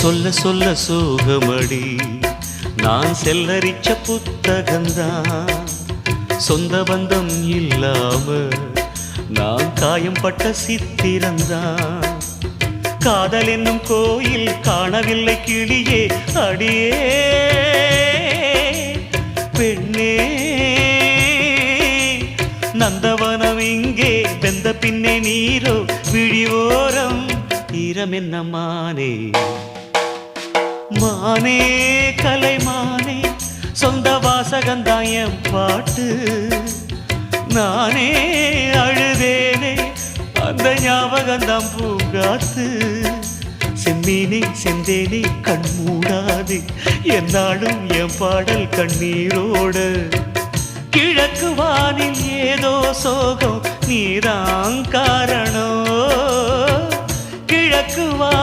சொல்ல சொல்ல சோகமடி நான் செல்லரிச்ச புத்தகந்தான் சொந்த பந்தம் இல்லாம நான் காயம்பட்ட சித்திரந்தான் காதல் என்னும் கோயில் காணவில்லை கிளியே அடியே பெண்ணே நந்தவனம் இங்கே வெந்த பின்னே நீரோ விழிவோரம் ஈரம் என்ன மானே மானே கலைமானே சொந்த வாசகந்தாயம் பாட்டு நானே அழுதேனே அந்த ஞாபகந்தாம் பூங்காத்து செம்மீனே செந்தேனே கண் மூடாது என்னாலும் என் பாடல் கண்ணீரோடு கிழக்கு வானில் ஏதோ சோகம் நீதான் காரணம் கிழக்கு வான்